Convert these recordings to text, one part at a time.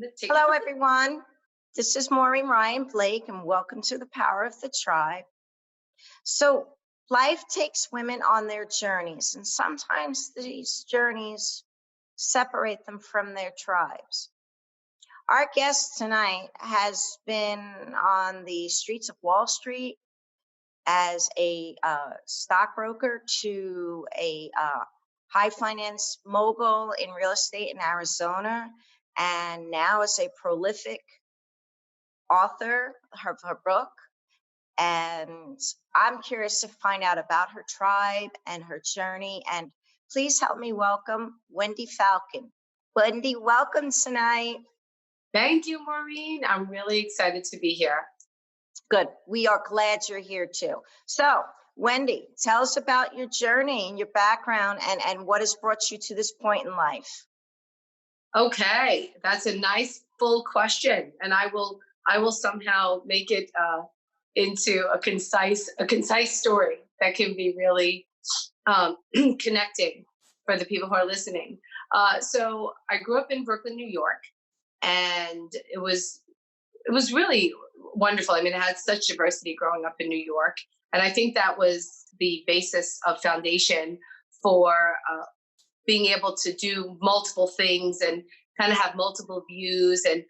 Take it Hello, from everyone. This is Maureen Ryan Blake, and welcome to the Power of the Tribe. So, life takes women on their journeys, and sometimes these journeys separate them from their tribes. Our guest tonight has been on the streets of Wall Street as a stockbroker to a high finance mogul in real estate in Arizona, and now is a prolific author of her book. And I'm curious to find out about her tribe and her journey. And please help me welcome Wendy Falcon. Wendy, welcome tonight. Thank you, Maureen. I'm really excited to be here. Good. We are glad you're here too. So, Wendy, tell us about your journey and your background and what has brought you to this point in life. Okay, that's a nice full question, and I will somehow make it into a concise story that can be really connecting for the people who are listening. So I grew up in Brooklyn, New York, and it was really wonderful. I mean, it had such diversity growing up in New York, and I think that was the basis of foundation for being able to do multiple things and kind of have multiple views and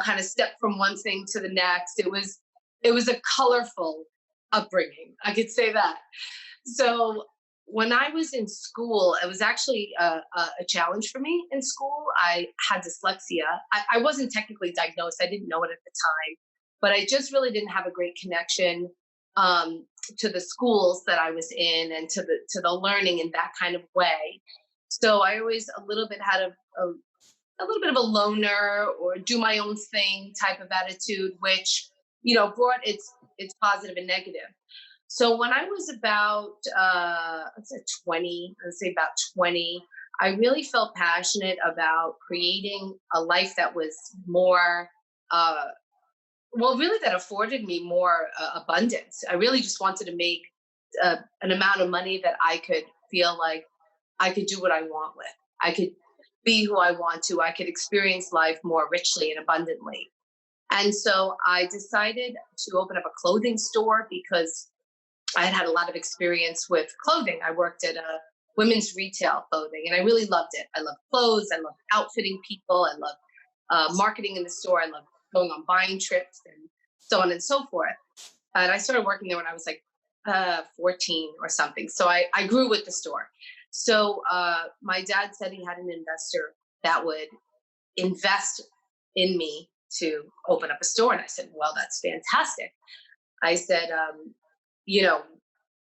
kind of step from one thing to the next. It was a colorful upbringing, I could say that. So when I was in school, it was actually a challenge for me in school. I had dyslexia. I wasn't technically diagnosed. I didn't know it at the time, but I just really didn't have a great connection to the schools that I was in and to the learning in that kind of way. So I always a little bit had a little bit of a loner or do my own thing type of attitude, which brought its positive and negative. So when I was about let's say about 20, I really felt passionate about creating a life that was more really that afforded me more abundance. I really just wanted to make an amount of money that I could feel like I could do what I want with. I could be who I want to. I could experience life more richly and abundantly. And so I decided to open up a clothing store because I had had a lot of experience with clothing. I worked at a women's retail clothing and I really loved it. I love clothes. I love outfitting people. I love marketing in the store. I love going on buying trips and so on and so forth. And I started working there when I was like 14 or something. So I grew with the store. So my dad said he had an investor that would invest in me to open up a store. And I said, well, that's fantastic. I said,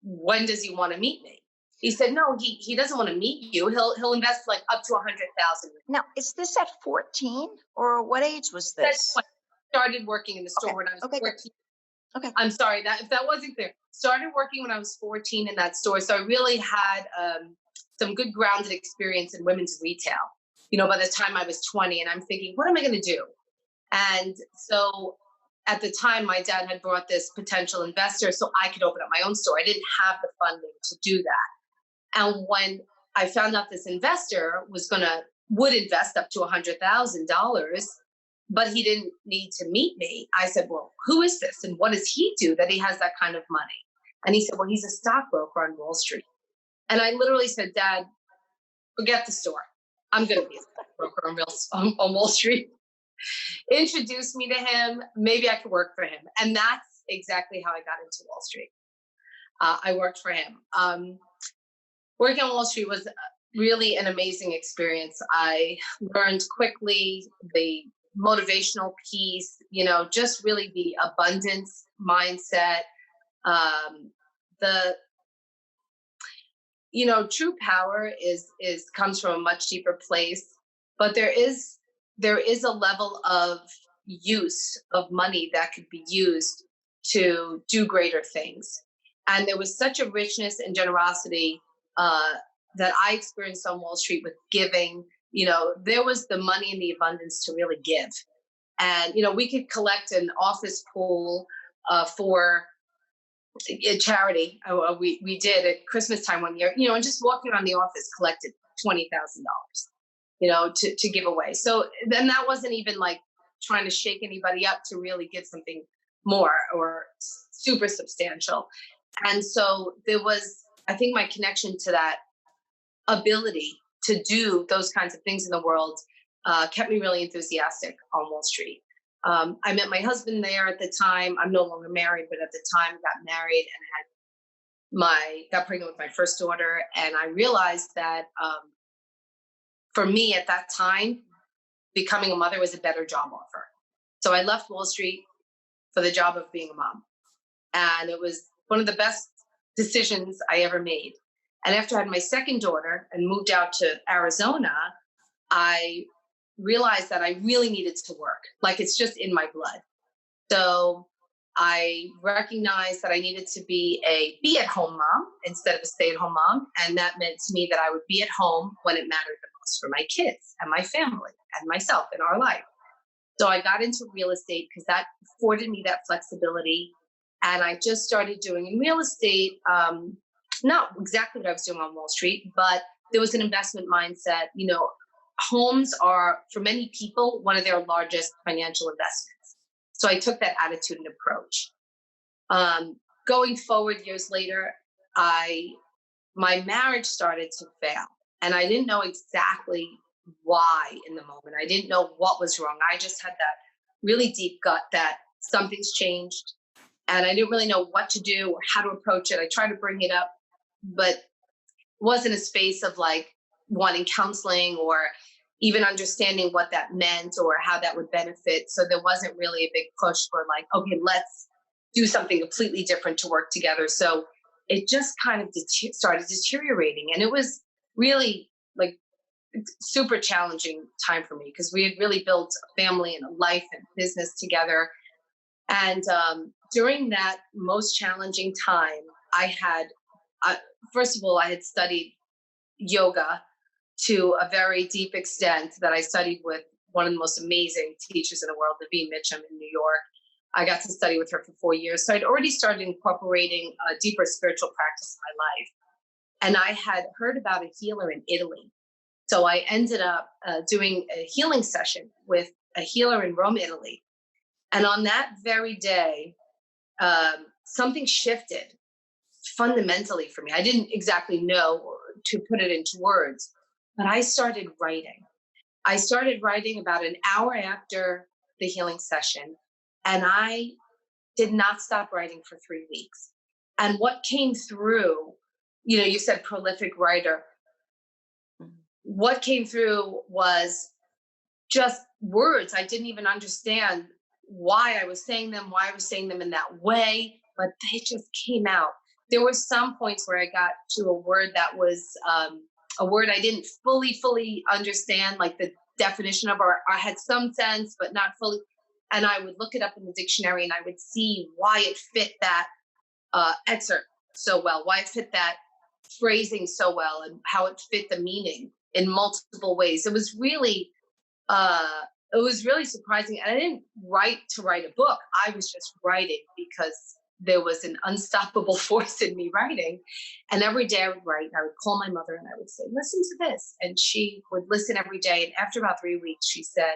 when does he want to meet me? He said, no, he doesn't want to meet you. He'll invest like up to 100,000. Now, is this at 14 or what age was That's this? when I started working in the store Okay. when I was Okay, good. 14. Okay. I'm sorry that if that wasn't clear. Started working when I was 14 in that store. So I really had some good grounded experience in women's retail. By the time I was 20, and I'm thinking, what am I going to do? And so at the time, my dad had brought this potential investor so I could open up my own store. I didn't have the funding to do that. And when I found out this investor would invest up to $100,000, but he didn't need to meet me, I said, well, who is this? And what does he do that he has that kind of money? And he said, well, he's a stockbroker on Wall Street. And I literally said, Dad, forget the store. I'm going to be a stockbroker on Wall Street. Introduced me to him. Maybe I could work for him. And that's exactly how I got into Wall Street. I worked for him. Working on Wall Street was really an amazing experience. I learned quickly the motivational piece, just really the abundance mindset. The true power is comes from a much deeper place, but there is a level of use of money that could be used to do greater things. And there was such a richness and generosity that I experienced on Wall Street with giving. There was the money and the abundance to really give. And, we could collect an office pool for a charity. We did at Christmas time one year, and just walking around the office collected $20,000, to give away. So then that wasn't even like trying to shake anybody up to really get something more or super substantial. And so there was, I think my connection to that ability to do those kinds of things in the world kept me really enthusiastic on Wall Street. I met my husband there at the time. I'm no longer married, but at the time got married and got pregnant with my first daughter. And I realized that for me at that time, becoming a mother was a better job offer. So I left Wall Street for the job of being a mom. And it was one of the best decisions I ever made. And after I had my second daughter and moved out to Arizona, I realized that I really needed to work. Like it's just in my blood. So I recognized that I needed to be at home mom instead of a stay at home mom. And that meant to me that I would be at home when it mattered the most for my kids and my family and myself in our life. So I got into real estate because that afforded me that flexibility. And I just started doing in real estate, not exactly what I was doing on Wall Street, but there was an investment mindset. You know, homes are, for many people, one of their largest financial investments. So I took that attitude and approach. Going forward years later, my marriage started to fail. And I didn't know exactly why in the moment. I didn't know what was wrong. I just had that really deep gut that something's changed. And I didn't really know what to do or how to approach it. I tried to bring it up, but wasn't a space of like wanting counseling or even understanding what that meant or how that would benefit. So there wasn't really a big push for like, okay, let's do something completely different to work together. So it just kind of started deteriorating. And it was really like super challenging time for me because we had really built a family and a life and business together. And during that most challenging time, first of all, I had studied yoga to a very deep extent that I studied with one of the most amazing teachers in the world, Naveen Mitchum in New York. I got to study with her for 4 years. So I'd already started incorporating a deeper spiritual practice in my life. And I had heard about a healer in Italy. So I ended up doing a healing session with a healer in Rome, Italy. And on that very day, something shifted fundamentally for me. I didn't exactly know to put it into words, but I started writing. I started writing about an hour after the healing session, and I did not stop writing for 3 weeks. And what came through, you know, you said prolific writer. What came through was just words. I didn't even understand why I was saying them, in that way, but they just came out. There were some points where I got to a word that was a word I didn't fully understand, like the definition of, or I had some sense, but not fully. And I would look it up in the dictionary and I would see why it fit that excerpt so well, why it fit that phrasing so well, and how it fit the meaning in multiple ways. It was really surprising. And I didn't write to write a book. I was just writing because there was an unstoppable force in me writing. And every day I would write, and I would call my mother and I would say, listen to this. And she would listen every day. And after about 3 weeks, she said,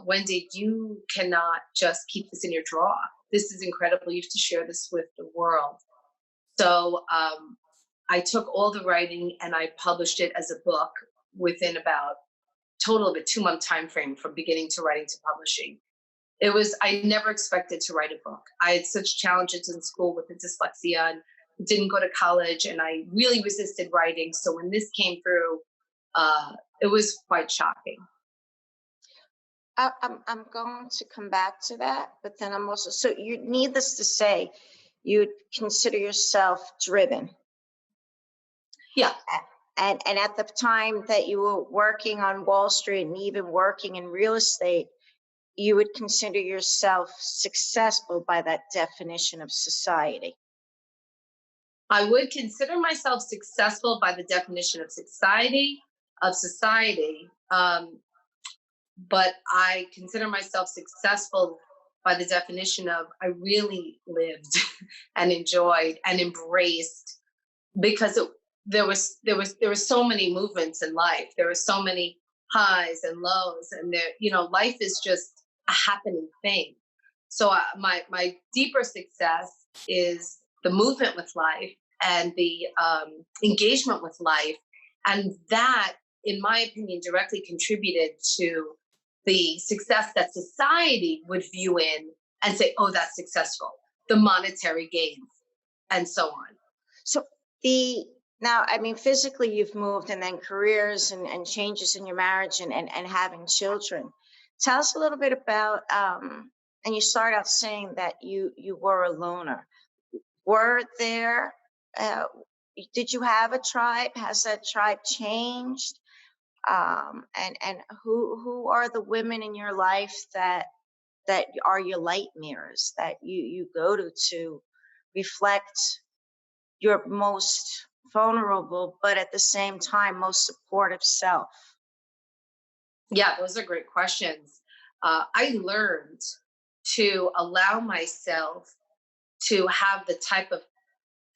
Wendy, you cannot just keep this in your drawer. This is incredible. You have to share this with the world. So I took all the writing and I published it as a book within about total of a 2-month time frame from beginning to writing to publishing. I never expected to write a book. I had such challenges in school with the dyslexia and didn't go to college, and I really resisted writing. So when this came through, it was quite shocking. I'm going to come back to that, but then I'm also, so you, needless to say, you'd consider yourself driven. Yeah. And at the time that you were working on Wall Street and even working in real estate, you would consider yourself successful by that definition of society. I would consider myself successful by the definition of society, but I consider myself successful by the definition of I really lived and enjoyed and embraced, because there were so many movements in life. There were so many highs and lows, and life is just a happening thing. So my deeper success is the movement with life and the engagement with life, and that, in my opinion, directly contributed to the success that society would view in and say, "Oh, that's successful," the monetary gains, and so on. So the now, I mean, physically you've moved, and then careers and changes in your marriage and having children. Tell us a little bit about and you start out saying that you were a loner. Were there uh, did you have a tribe? Has that tribe changed? And who are the women in your life that are your light mirrors that you go to reflect your most vulnerable, but at the same time, most supportive self? Yeah, those are great questions. I learned to allow myself to have the type of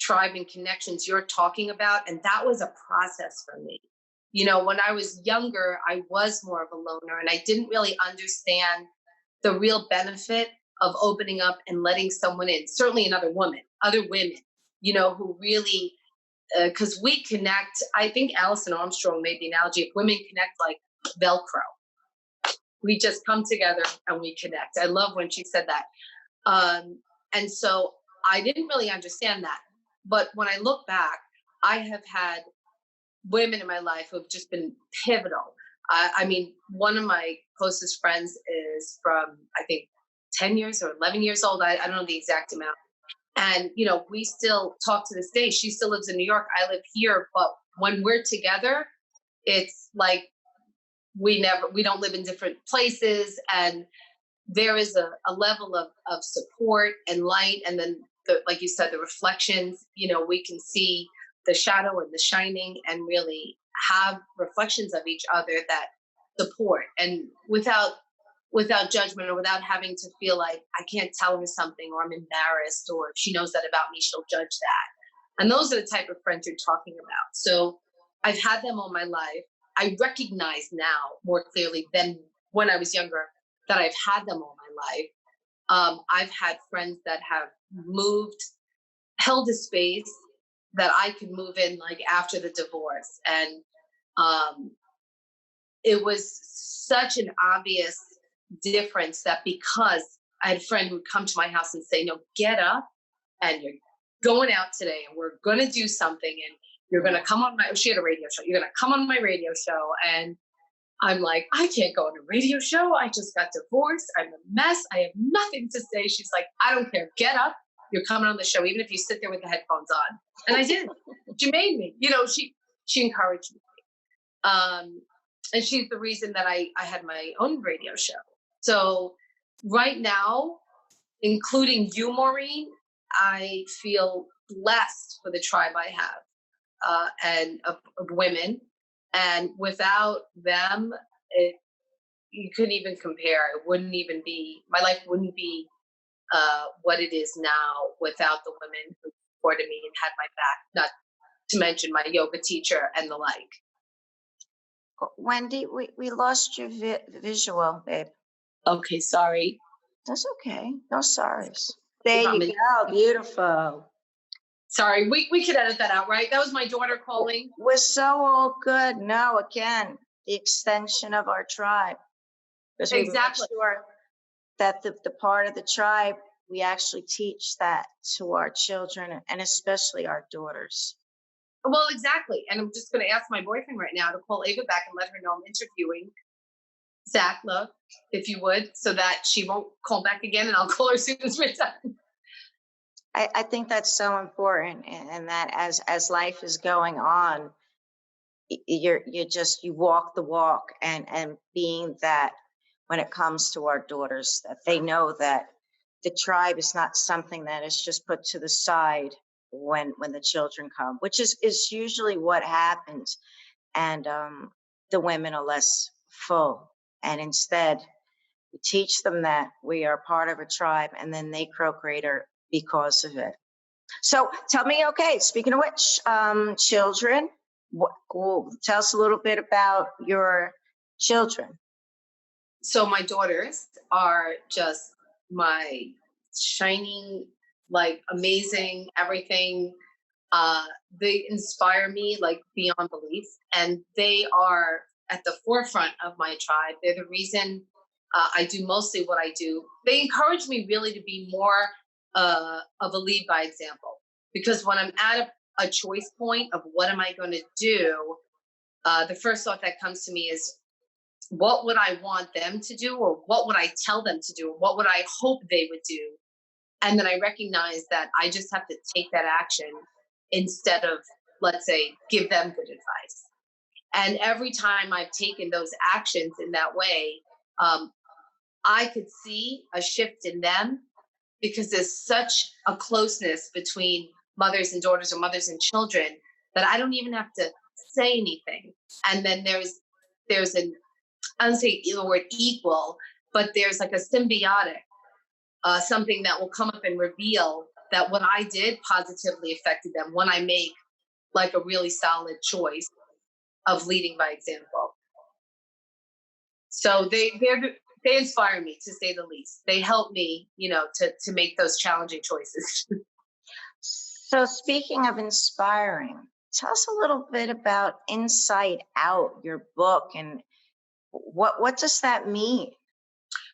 tribe and connections you're talking about. And that was a process for me. When I was younger, I was more of a loner and I didn't really understand the real benefit of opening up and letting someone in, certainly another woman, other women, who really, because we connect. I think Alison Armstrong made the analogy of women connect like Velcro. We just come together and we connect. I love when she said that. And so I didn't really understand that. But when I look back, I have had women in my life who have just been pivotal. I mean, one of my closest friends is from, I think, 10 years or 11 years old. I don't know the exact amount. And, we still talk to this day. She still lives in New York. I live here. But when we're together, it's like we don't live in different places. And there is a level of support and light. And then, like you said, the reflections, we can see the shadow and the shining and really have reflections of each other that support, and without judgment, or without having to feel like I can't tell her something, or I'm embarrassed, or if she knows that about me, she'll judge that. And those are the type of friends you're talking about. So I've had them all my life. I recognize now more clearly than when I was younger that I've had them all my life. I've had friends that have moved, held a space that I could move in, like after the divorce. And um, it was such an obvious difference that, because I had a friend who would come to my house and say, "No, get up and you're going out today and we're going to do something. And you're going to come on my," she had a radio show. "You're going to come on my radio show." And I'm like, "I can't go on a radio show. I just got divorced. I'm a mess. I have nothing to say." She's like, "I don't care. Get up. You're coming on the show, even if you sit there with the headphones on." And I did. She made me. She encouraged me. And she's the reason that I had my own radio show. So right now, including you, Maureen, I feel blessed for the tribe I have, and of women. And without them, you couldn't even compare. It wouldn't even be, my life wouldn't be what it is now without the women who supported me and had my back, not to mention my yoga teacher and the like. Wendy, we lost your visual, babe. Okay, sorry. That's okay. No sorries. There you Promise. go. Beautiful. Sorry, we could edit that out, right? That was my daughter calling. We're so all good. No, again, the extension of our tribe. Because we Exactly. make sure that the part of the tribe, we actually teach that to our children and especially our daughters. Well, exactly. And I'm just going to ask my boyfriend right now to call Ava back and let her know I'm interviewing Zach, look, if you would, so that she won't call back again, and I'll call her as soon as we're done. I think that's so important, and that as life is going on, you walk the walk, and being that when it comes to our daughters, that they know that the tribe is not something that is just put to the side when the children come, which is usually what happens. And the women are less full, and instead we teach them that we are part of a tribe, and then they procreate because of it. So tell me, okay, speaking of which, children, tell us a little bit about your children. So my daughters are just my shining, like amazing everything. Uh, they inspire me like beyond belief, and they are at the forefront of my tribe. They're the reason I do mostly what I do. They encourage me really to be more of a lead by example, because when I'm at a choice point of what am I going to do, the first thought that comes to me is what would I want them to do, or what would I tell them to do, or what would I hope they would do? And then I recognize that I just have to take that action instead of, let's say, give them good advice. And every time I've taken those actions in that way, um, I could see a shift in them, because there's such a closeness between mothers and daughters or mothers and children that I don't even have to say anything. And then there's an, I don't say the word equal, but there's like a symbiotic, something that will come up and reveal that what I did positively affected them when I make like a really solid choice of leading by example. So they inspire me, to say the least. They help me, to make those challenging choices. So, speaking of inspiring, tell us a little bit about Inside Out, your book, and what does that mean?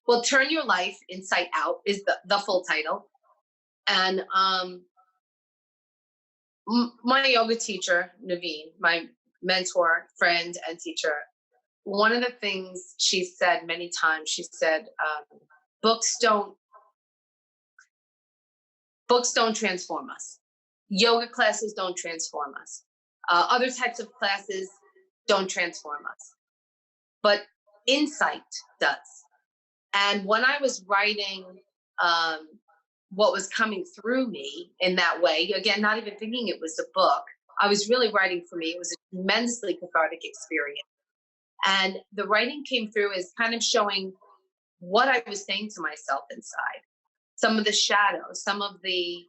Well, Turn Your Life Inside Out is the full title. And my yoga teacher, Naveen, my mentor, friend, and teacher, one of the things she said many times, she said, books don't books don't transform us. Yoga classes don't transform us. Other types of classes don't transform us, but insight does. And when I was writing um, what was coming through me in that way, again, not even thinking it was a book, I was really writing for me. It was a tremendously cathartic experience. And the writing came through as kind of showing what I was saying to myself inside, some of the shadows, some of the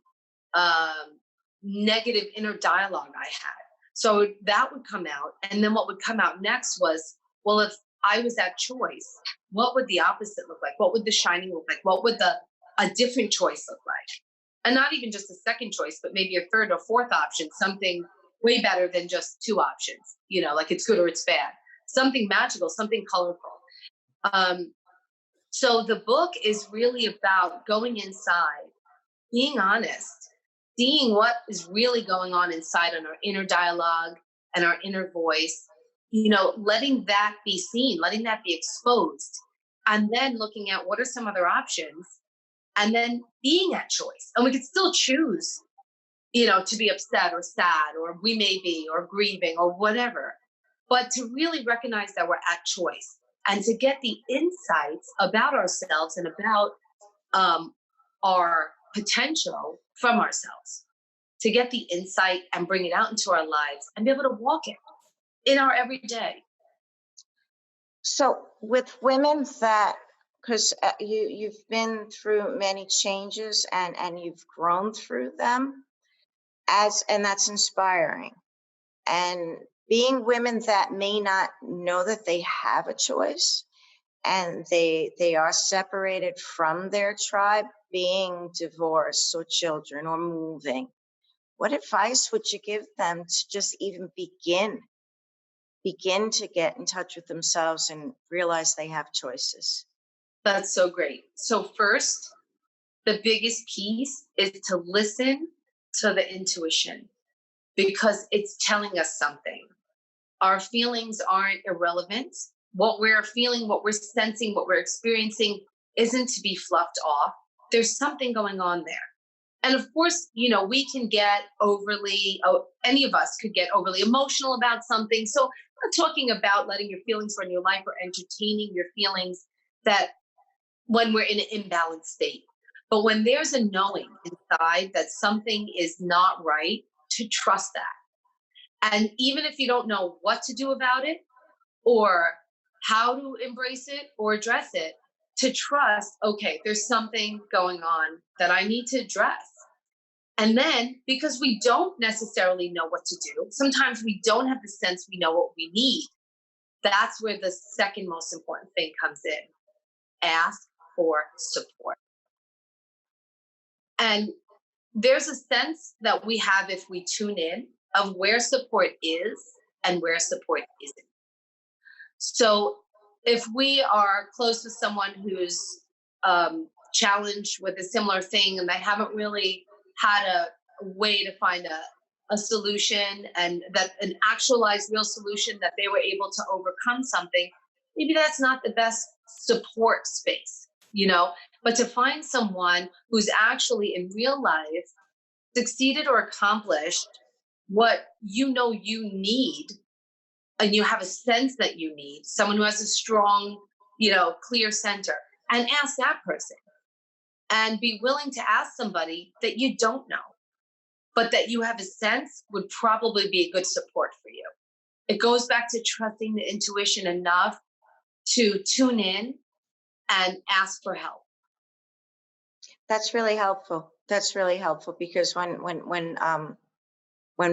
um, negative inner dialogue I had. So that would come out. And then what would come out next was, well, if I was that choice, what would the opposite look like? What would the shining look like? What would a different choice look like? And not even just a second choice, but maybe a third or fourth option, something way better than just two options, like it's good or it's bad, something magical, something colorful. Um, so the book is really about going inside, being honest, seeing what is really going on inside on our inner dialogue and our inner voice, letting that be seen, letting that be exposed, and then looking at what are some other options, and then being at choice. And we could still choose, to be upset or sad, or we may be, or grieving, or whatever, but to really recognize that we're at choice and to get the insights about ourselves and about um, our potential from ourselves, to get the insight and bring it out into our lives and be able to walk it in our everyday. So, with women that, because you've been through many changes and you've grown through them, and that's inspiring. And being women that may not know that they have a choice, and they are separated from their tribe, being divorced or children or moving, what advice would you give them to just even begin to get in touch with themselves and realize they have choices? That's so great. So, first, the biggest piece is to listen to the intuition, because it's telling us something. Our feelings aren't irrelevant. What we're feeling, what we're sensing, what we're experiencing isn't to be fluffed off. There's something going on there. And of course, we can get any of us could get overly emotional about something. So I'm not talking about letting your feelings run your life or entertaining your feelings that when we're in an imbalanced state. But when there's a knowing inside that something is not right, to trust that. And even if you don't know what to do about it, or how to embrace it or address it, to trust, okay, there's something going on that I need to address. And then, because we don't necessarily know what to do, sometimes we don't have the sense we know what we need. That's where the second most important thing comes in. ask for support. And there's a sense that we have if we tune in of where support is and where support isn't. So if we are close with someone who's challenged with a similar thing and they haven't really had a way to find a solution, and that an actualized real solution that they were able to overcome something, maybe that's not the best support space, but to find someone who's actually in real life succeeded or accomplished what you need, and you have a sense that you need someone who has a strong, clear center, and ask that person, and be willing to ask somebody that you don't know, but that you have a sense would probably be a good support for you. It goes back to trusting the intuition enough to tune in and ask for help. That's really helpful. That's really helpful, because when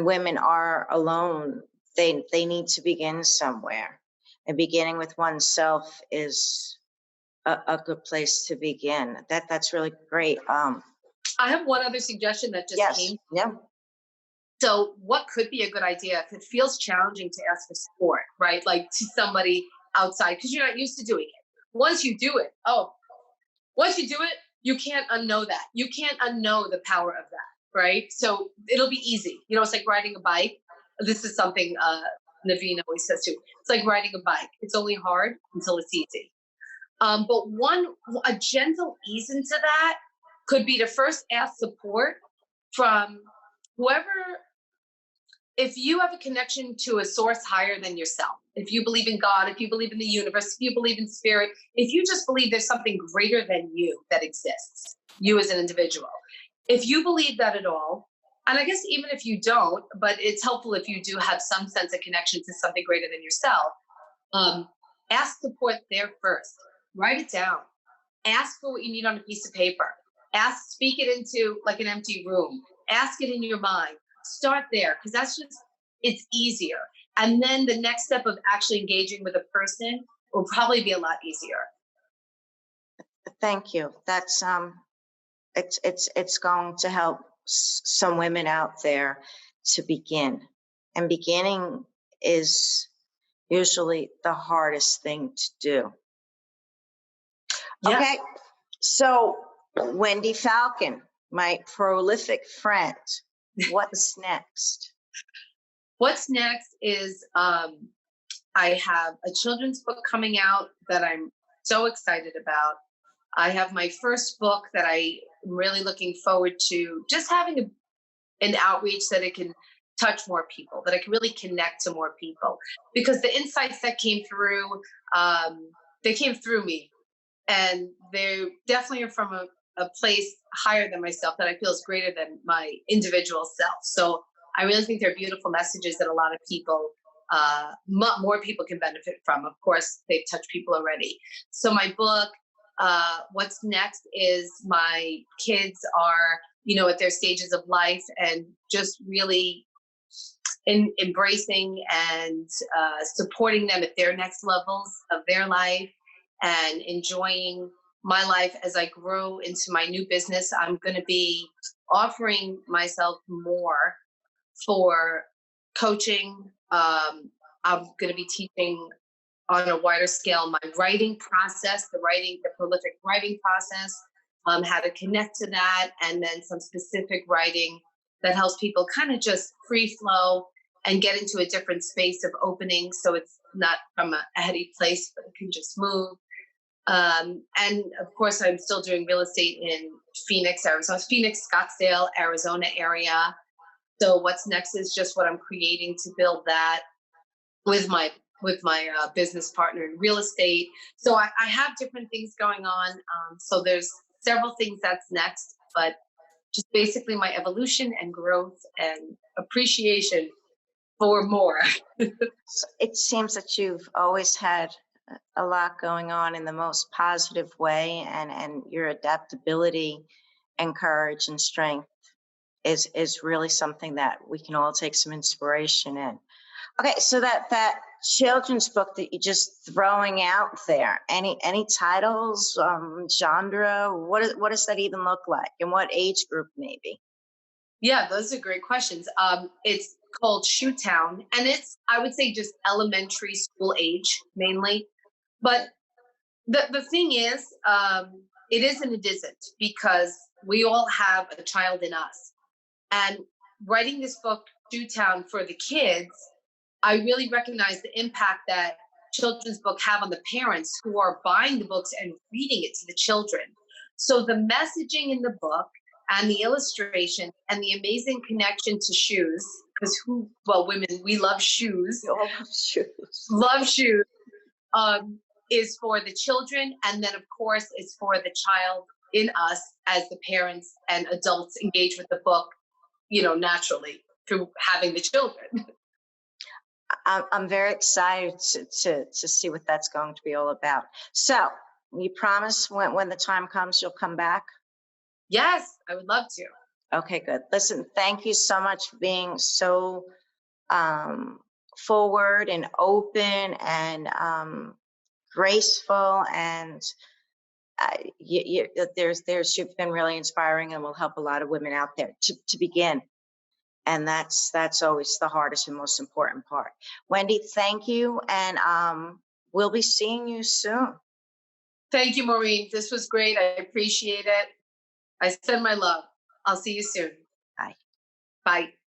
women are alone, they need to begin somewhere, and beginning with oneself is a good place to begin. That's really great. I have one other suggestion that just Yes, came. yeah, So, what could be a good idea if it feels challenging to ask for support, right? Like to somebody outside, because you're not used to doing it. Once you do it, you can't unknow that. You can't unknow the power of that, right? So it'll be easy. It's like riding a bike. This is something Naveen always says too. It's like riding a bike. It's only hard until it's easy. But a gentle ease into that could be to first ask support from whoever. If you have a connection to a source higher than yourself, if you believe in God, if you believe in the universe, if you believe in spirit, if you just believe there's something greater than you that exists, you as an individual, if you believe that at all, and I guess even if you don't, but it's helpful if you do have some sense of connection to something greater than yourself, ask support there first. Write it down. Ask for what you need on a piece of paper. Speak it into like an empty room. Ask it in your mind. Start there, because it's easier. And then the next step of actually engaging with a person will probably be a lot easier. thank you. That's it's going to help some women out there to begin, and beginning is usually the hardest thing to do. Yeah. Okay, so Wendy Falcon, my prolific friend, what's next? What's next is I have a children's book coming out that I'm so excited about. I have my first book that I'm really looking forward to just having an outreach that it can touch more people, that I can really connect to more people, because the insights that came through, they came through me, and they definitely are from a place higher than myself that I feel is greater than my individual self. So I really think they're beautiful messages that a lot of people, more people can benefit from. Of course, they've touched people already. So my book, what's next is my kids are, at their stages of life, and just really embracing and supporting them at their next levels of their life, and enjoying my life as I grow into my new business. I'm going to be offering myself more for coaching. I'm going to be teaching on a wider scale my writing process, the prolific writing process, how to connect to that, and then some specific writing that helps people kind of just free flow and get into a different space of opening, so it's not from a heady place, but it can just move. And of course, I'm still doing real estate in Phoenix, Scottsdale, Arizona area. So what's next is just what I'm creating to build that with my business partner in real estate. So I have different things going on. So there's several things that's next, but just basically my evolution and growth and appreciation for more. It seems that you've always had a lot going on in the most positive way, and your adaptability and courage and strength is really something that we can all take some inspiration in. Okay, so that children's book that you're just throwing out there, any titles, genre? What does that even look like, and what age group maybe? Yeah, those are great questions. It's called Shoe Town, and it's, I would say, just elementary school age mainly. But the thing is, it is and it isn't, because we all have a child in us. And writing this book, Shoe Town, for the kids, I really recognize the impact that children's books have on the parents who are buying the books and reading it to the children. So the messaging in the book and the illustration and the amazing connection to shoes, because women, we love shoes, We all have shoes. love shoes, um, is for the children. And then, of course, it's for the child in us as the parents and adults engage with the book, naturally through having the children. I'm very excited to see what that's going to be all about. So, you promise when the time comes, you'll come back? Yes, I would love to. Okay, good. Listen, thank you so much for being so um, forward and open and graceful, and you've been really inspiring and will help a lot of women out there to begin. And that's always the hardest and most important part. Wendy, thank you, and we'll be seeing you soon. Thank you, Maureen. This was great. I appreciate it. I send my love. I'll see you soon. Bye. Bye.